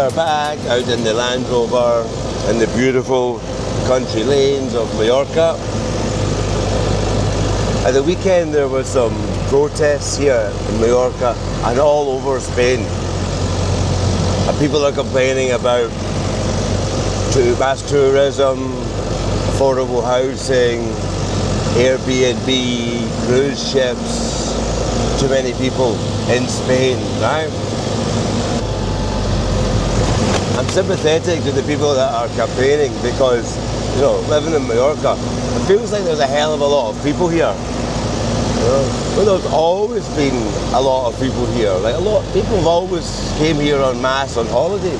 are back out in the Land Rover in the beautiful country lanes of Mallorca. At the weekend there were some protests here in Mallorca and all over Spain. And people are complaining about mass tourism, affordable housing, Airbnb, cruise ships, too many people in Spain, right? I'm sympathetic to the people that are campaigning because, you know, living in Mallorca, it feels like there's a hell of a lot of people here. You know? Well, there's always been a lot of people here. Like a lot of people have always came here en masse on holiday.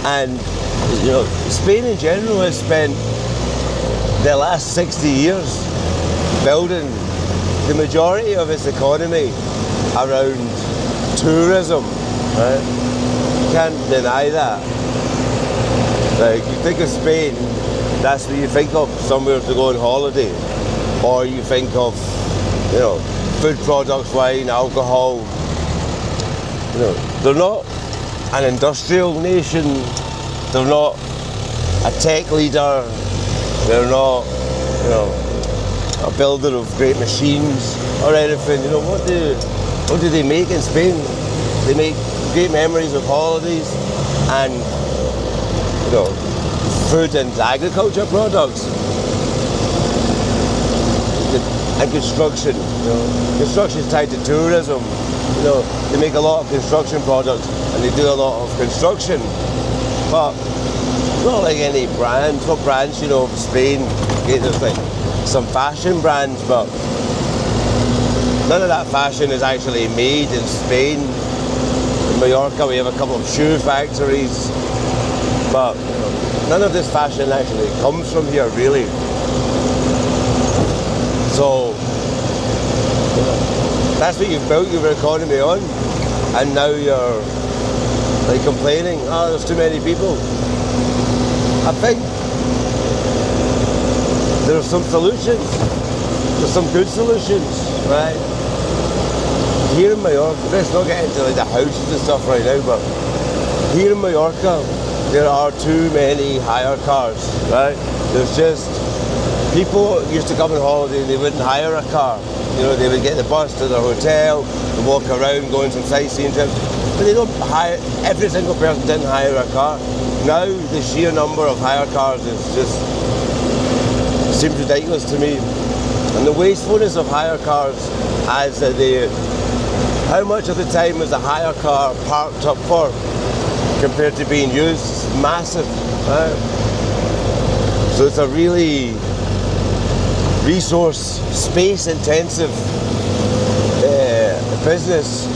And, you know, Spain in general has spent the last 60 years building the majority of its economy around tourism, right? You can't deny that. Like, you think of Spain, that's what you think of, somewhere to go on holiday. Or you think of, you know, food products, wine, alcohol. You know, they're not an industrial nation, they're not a tech leader, they're not, you know, a builder of great machines or anything. You know, what do they make in Spain? They make great memories of holidays and, you know, food and agriculture products. And construction, you know. Construction is tied to tourism. You know, they make a lot of construction products and they do a lot of construction. But not like any brands. What brands, you know, of Spain? Okay, there's like some fashion brands, but none of that fashion is actually made in Spain. In Mallorca we have a couple of shoe factories, but, you know, none of this fashion actually comes from here, really. So, you know, that's what you've built your economy on, and now you're like complaining, oh, there's too many people. I think there are some solutions. There's some good solutions, right? Here in Mallorca, let's not get into like the houses and stuff right now, but here in Mallorca, there are too many hire cars, right? There's just, people used to come on holiday and they wouldn't hire a car. You know, they would get the bus to their hotel, and walk around, go on some sightseeing trips, but they don't hire, every single person didn't hire a car. Now, the sheer number of hire cars is just, seems ridiculous to me. And the wastefulness of hire cars as how much of the time is a hire car parked up for compared to being used? It's massive, right? So it's a really resource, space intensive business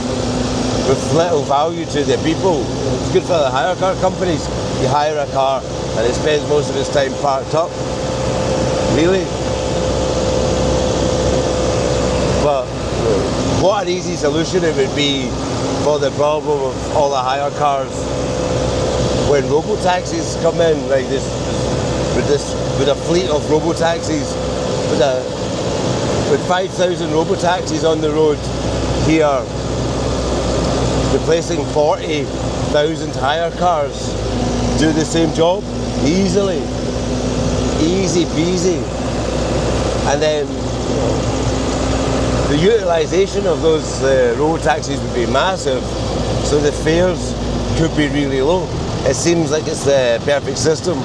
with little value to the people. It's good for the hire car companies. You hire a car and it spends most of its time parked up. Really? But what an easy solution it would be for the problem of all the hire cars when robotaxis come in, like with a fleet of robotaxis, with 5,000 robotaxis on the road here, replacing 40,000 hire cars, do the same job easily, easy peasy. And then, you know, the utilisation of those robotaxis would be massive, so the fares could be really low. It seems like it's the perfect system,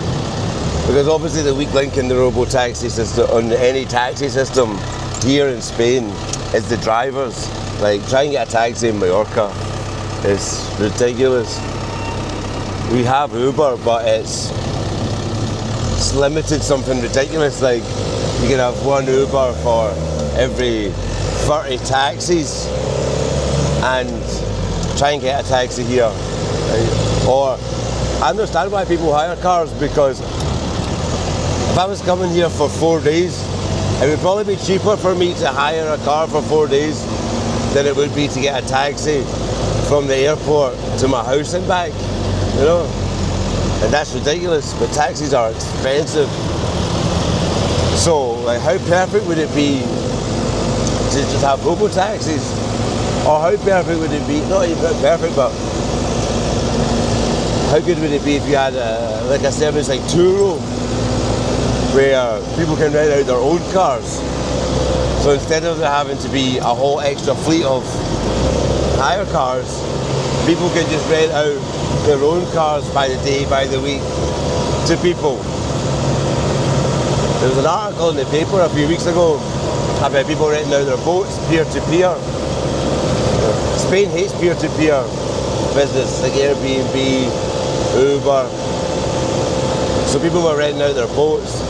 because obviously the weak link in the robotaxi system, on any taxi system here in Spain, is the drivers. Like, trying to get a taxi in Mallorca is ridiculous. We have Uber, but it's limited something ridiculous. Like, you can have one Uber for every 30 taxis, and try and get a taxi here. Right? Or, I understand why people hire cars, because if I was coming here for 4 days, it would probably be cheaper for me to hire a car for 4 days than it would be to get a taxi from the airport to my house and back, you know? And that's ridiculous, but taxis are expensive. So, like, how perfect would it be to just have robo-taxis? Or how perfect would it be, not even perfect, but how good would it be if you had like a service like Turo, where people can rent out their own cars? So instead of there having to be a whole extra fleet of hire cars, people can just rent out their own cars by the day, by the week, to people. There was an article in the paper a few weeks ago about people renting out their boats peer-to-peer. Spain hates peer-to-peer business like Airbnb, Uber. So people were renting out their boats,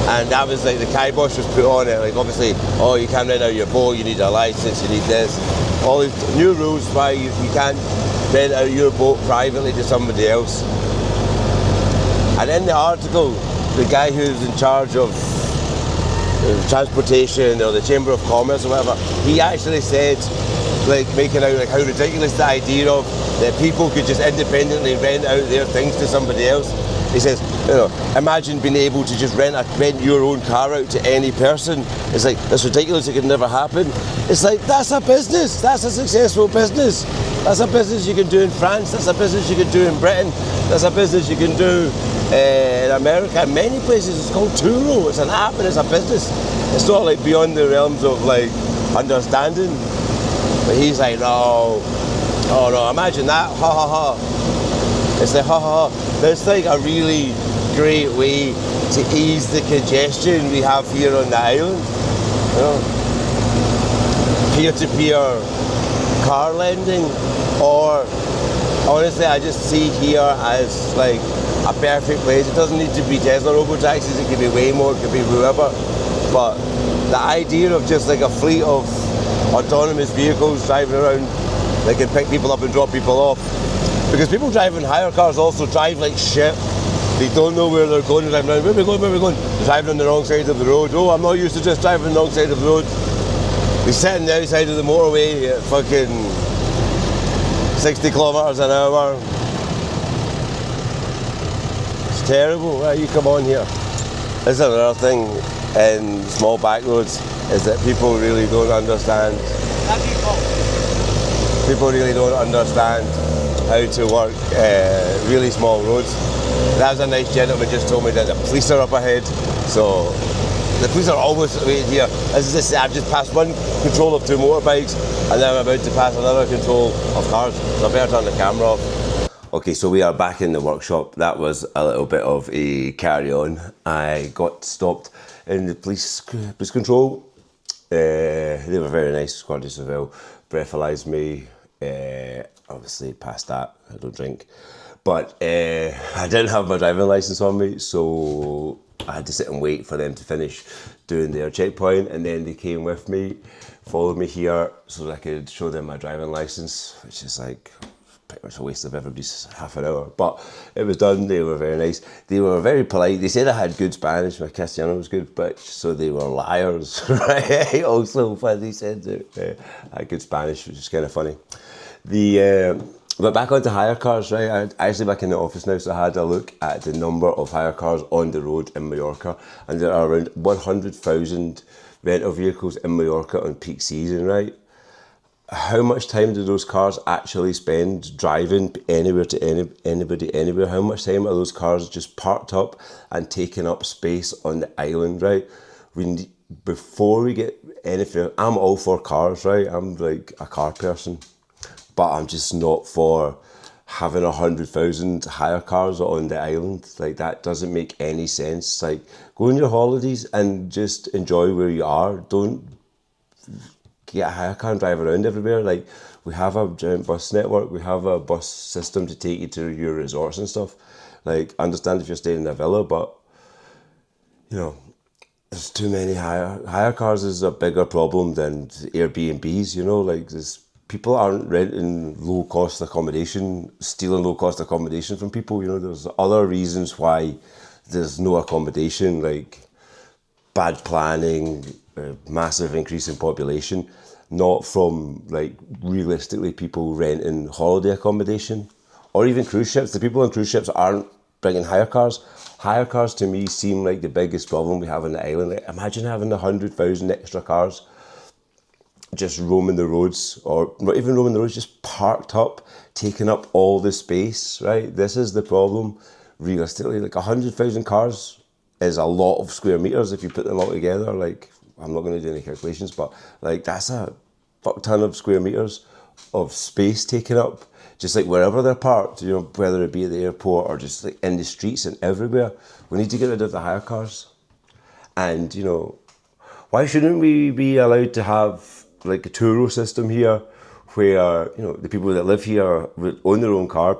and that was like the kibosh was put on it. Like obviously, oh, you can't rent out your boat, you need a license, you need this. All these new rules why you can't rent out your boat privately to somebody else. And in the article, the guy who's in charge of transportation or the Chamber of Commerce or whatever, he actually said, like making out like how ridiculous the idea of that people could just independently rent out their things to somebody else. He says, you know, imagine being able to just rent your own car out to any person. It's like, that's ridiculous, it could never happen. It's like, that's a business, that's a successful business. That's a business you can do in France, that's a business you can do in Britain, that's a business you can do in America. In many places it's called Turo, it's an app and it's a business. It's not like beyond the realms of like understanding. But he's like, no, oh no, imagine that, ha ha ha. It's like, ha ha ha. That's like a really great way to ease the congestion we have here on the island. You know? Peer-to-peer car lending, or honestly, I just see here as like a perfect place. It doesn't need to be Tesla Robotaxis, it could be Waymo, it could be whoever. But the idea of just like a fleet of autonomous vehicles driving around, they can pick people up and drop people off. Because people driving hire cars also drive like shit. They don't know where they're going, they're driving around, where are we going, where are we going? They're driving on the wrong side of the road. Oh, I'm not used to just driving on the wrong side of the road. They sit on the outside of the motorway at fucking 60 kilometres an hour. It's terrible. Why you come on here? This is another thing in small back roads, is that people really don't understand. People really don't understand how to work really small roads. That was a nice gentleman just told me that the police are up ahead, so the police are always right here. As I say, I've just passed one control of two motorbikes, and then I'm about to pass another control of cars, so I better turn the camera off. Okay, so we are back in the workshop. That was a little bit of a carry-on. I got stopped in the police control. They were very nice, Guardia Civil, breathalyzed me. Obviously past that, I don't drink. But I didn't have my driving licence on me, so I had to sit and wait for them to finish doing their checkpoint, and then they came with me, followed me here so that I could show them my driving licence, which is like pretty much a waste of everybody's half an hour. But it was done, they were very nice. They were very polite. They said I had good Spanish, my Castellano was good, but so they were liars, right? Also, but they said that I had good Spanish, which is kind of funny. But back onto hire cars, right? I'm actually back in the office now, so I had a look at the number of hire cars on the road in Mallorca, and there are around 100,000 rental vehicles in Mallorca on peak season, right? How much time do those cars actually spend driving anywhere to anybody anywhere? How much time are those cars just parked up and taking up space on the island, right? Before we get anything, I'm all for cars, right? I'm like a car person. But I'm just not for having 100,000 hire cars on the island. Like, that doesn't make any sense. Like, go on your holidays and just enjoy where you are. Don't get a hire car and drive around everywhere. Like, we have a giant bus network. We have a bus system to take you to your resorts and stuff. Like, I understand if you're staying in a villa, but, you know, there's too many hire cars is a bigger problem than Airbnbs, you know? Like, people aren't renting low-cost accommodation, stealing low-cost accommodation from people. You know, there's other reasons why there's no accommodation, like bad planning, massive increase in population, not from, like, realistically people renting holiday accommodation or even cruise ships. The people on cruise ships aren't bringing hire cars. Hire cars, to me, seem like the biggest problem we have on the island. Like, imagine having 100,000 extra cars just roaming the roads, or not even roaming the roads, just parked up, taking up all the space, right? This is the problem. Realistically, like 100,000 cars is a lot of square meters if you put them all together. Like, I'm not going to do any calculations, but like that's a fuck ton of square meters of space taken up, just like wherever they're parked, you know, whether it be at the airport or just like in the streets and everywhere. We need to get rid of the hire cars. And, you know, why shouldn't we be allowed to have like a Turo system here where, you know, the people that live here own their own car?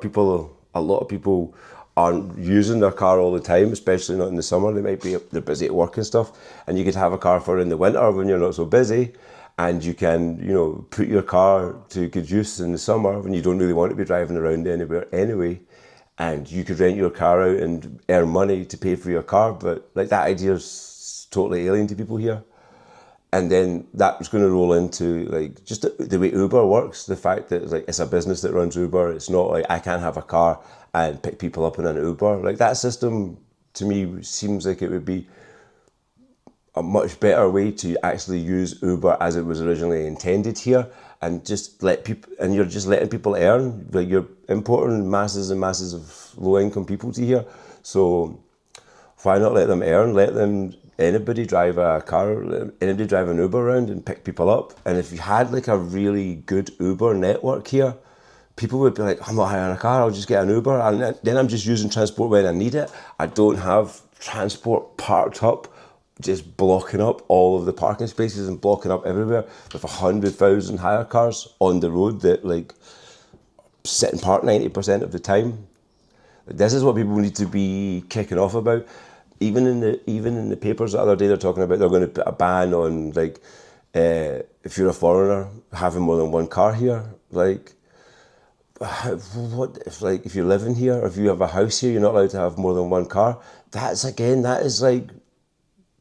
A lot of people aren't using their car all the time, especially not in the summer. They're busy at work and stuff. And you could have a car for in the winter when you're not so busy. And you can, you know, put your car to good use in the summer when you don't really want to be driving around anywhere anyway. And you could rent your car out and earn money to pay for your car. But like that idea is totally alien to people here. And then that's going to roll into like just the way Uber works. The fact that like it's a business that runs Uber. It's not like I can't have a car and pick people up in an Uber. Like that system to me seems like it would be a much better way to actually use Uber as it was originally intended here, and just let people, and you're just letting people earn. Like you're importing masses and masses of low income people to here. So why not let them earn? Let them, anybody drive a car, anybody drive an Uber around and pick people up. And if you had like a really good Uber network here, people would be like, I'm not hiring a car, I'll just get an Uber. And then I'm just using transport when I need it. I don't have transport parked up, just blocking up all of the parking spaces and blocking up everywhere with 100,000 hire cars on the road that like sit and park 90% of the time. This is what people need to be kicking off about. Even in the papers the other day, they're talking about they're going to put a ban on like if you're a foreigner having more than one car here. Like, what if you're living here, or if you have a house here, you're not allowed to have more than one car. That is like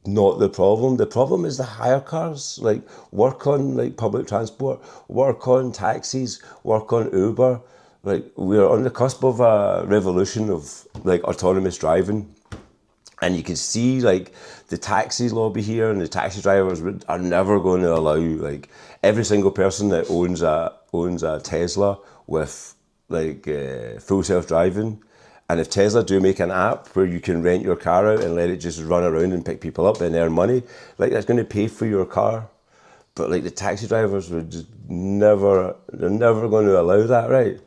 not the problem. The problem is the hire cars. Like, work on like public transport, work on taxis, work on Uber. Like, we're on the cusp of a revolution of like autonomous driving. And you can see like the taxi lobby here and the taxi drivers are never going to allow like every single person that owns a Tesla with like full self-driving. And if Tesla do make an app where you can rent your car out and let it just run around and pick people up and earn money, like that's going to pay for your car. But like the taxi drivers they're never going to allow that, right?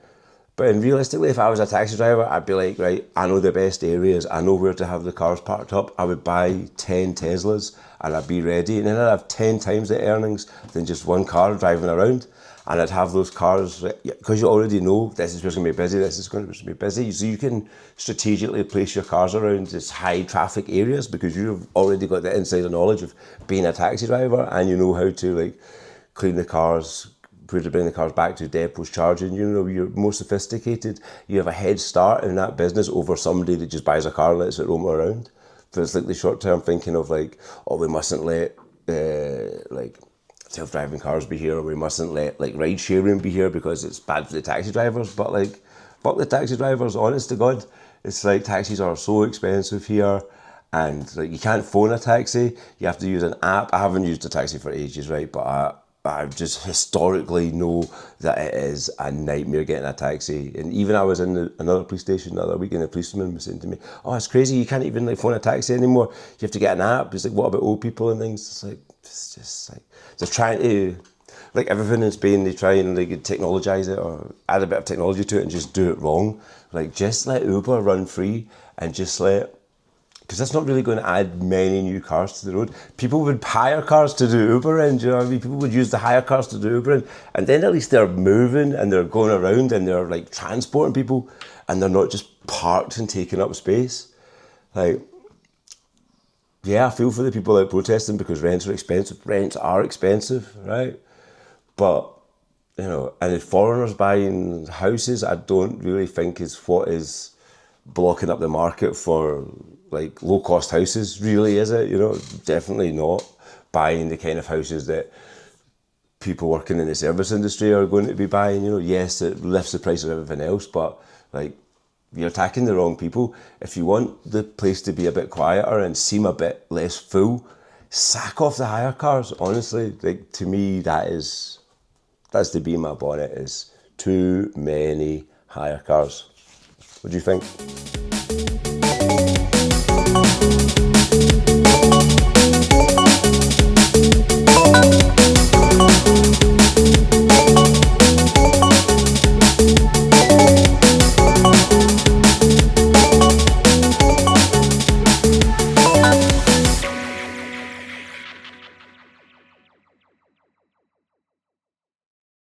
But realistically, if I was a taxi driver, I'd be like, right, I know the best areas, I know where to have the cars parked up. I would buy 10 Teslas and I'd be ready. And then I'd have 10 times the earnings than just one car driving around. And I'd have those cars, because you already know this is what's going to be busy, this is going to be busy. So you can strategically place your cars around this high traffic areas because you've already got the insider knowledge of being a taxi driver, and you know how to like clean the cars, where to bring the cars back to depots, charging. You know, you're more sophisticated. You have a head start in that business over somebody that just buys a car and lets it roam around. So it's like the short term thinking of like, oh, we mustn't let like self-driving cars be here, or we mustn't let like ride sharing be here because it's bad for the taxi drivers. But like, fuck the taxi drivers, honest to God. It's like taxis are so expensive here, and like you can't phone a taxi, you have to use an app. I haven't used a taxi for ages, right? But I just historically know that it is a nightmare getting a taxi. And even I was in another police station the other week, and the policeman was saying to me, oh, it's crazy, you can't even like phone a taxi anymore, you have to get an app. He's like, what about old people and things? It's just like they're trying to, like everything in Spain, they try and like technologize it or add a bit of technology to it and just do it wrong. Like, just let Uber run free and just because that's not really going to add many new cars to the road. People would hire cars to do Uber in, do you know what I mean? People would use the hire cars to do Uber in, and then at least they're moving and they're going around and they're like transporting people, and they're not just parked and taking up space. Like, yeah, I feel for the people out protesting because rents are expensive. Rents are expensive, right? But, you know, and if foreigners buying houses, I don't really think is what is blocking up the market for like low cost houses, really, is it? You know, definitely not buying the kind of houses that people working in the service industry are going to be buying. You know, yes, it lifts the price of everything else, but like, you're attacking the wrong people. If you want the place to be a bit quieter and seem a bit less full, sack off the hire cars, honestly. Like, to me, that's the bee in my bonnet, is too many hire cars. What do you think?